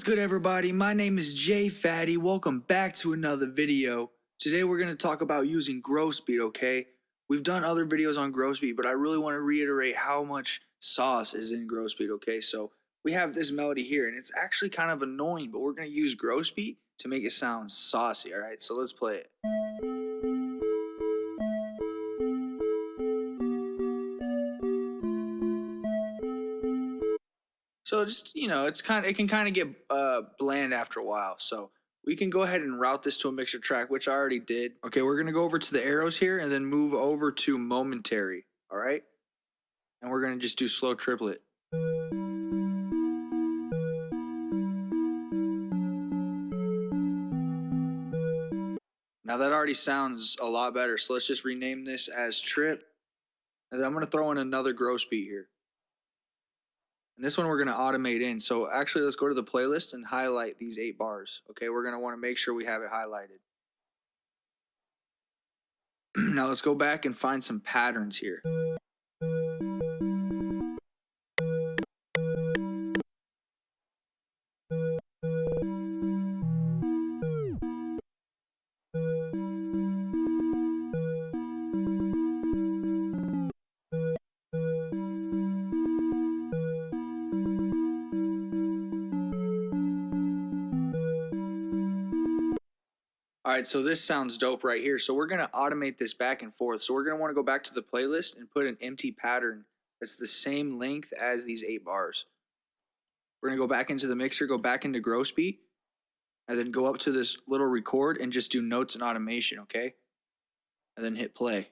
What's good, everybody? My name is Phatty. Welcome back to another video. Today we're going to talk about using growth speed, okay? We've done other videos on growth speed, but I really want to reiterate how much sauce is in growth speed, okay? So we have this melody here, and it's actually kind of annoying, but we're going to use growth speed to make it sound saucy, all right? So let's play it. So just, it can kind of get bland after a while. So we can go ahead and route this to a mixer track, which I already did. Okay, we're going to go over to the arrows here and then move over to momentary, all right? And we're going to just do slow triplet. Now that already sounds a lot better. So let's just rename this as trip. And then I'm going to throw in another growth speed here. And this one we're going to automate in. So actually, let's go to the playlist and highlight these 8 bars. Okay, we're going to want to make sure we have it highlighted. Now let's go back and find some patterns here. All right, so this sounds dope right here. So we're going to automate this back and forth. So we're going to want to go back to the playlist and put an empty pattern that's the same length as these 8 bars. We're going to go back into the mixer, go back into growth speed, and then go up to this little record and just do notes and automation, okay? And then hit play.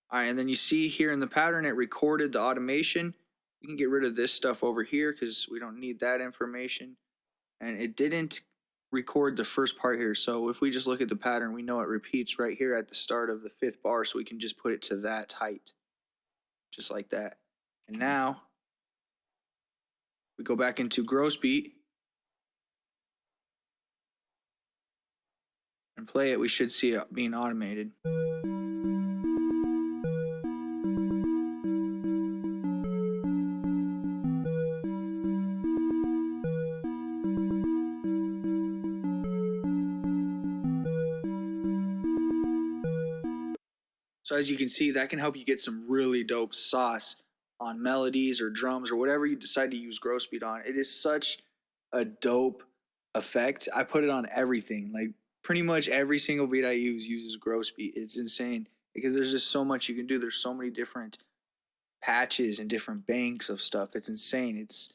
All right, and then you see here in the pattern, it recorded the automation. You can get rid of this stuff over here because we don't need that information. And it didn't record the first part here. So if we just look at the pattern, we know it repeats right here at the start of the 5th bar. So we can just put it to that height, just like that. And now we go back into growth speed and play it. We should see it being automated. So as you can see, that can help you get some really dope sauce on melodies or drums or whatever you decide to use growth speed on. It is such a dope effect. I put it on everything. Like pretty much every single beat I use uses growth speed. It's insane because there's just so much you can do. There's so many different patches and different banks of stuff. It's insane. It's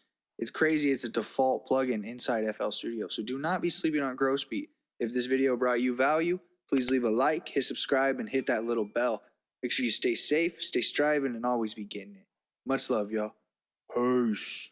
crazy. It's a default plugin inside FL Studio. So do not be sleeping on growth speed. If this video brought you value, please leave a like, hit subscribe, and hit that little bell. Make sure you stay safe, stay striving, and always be getting it. Much love, y'all. Peace.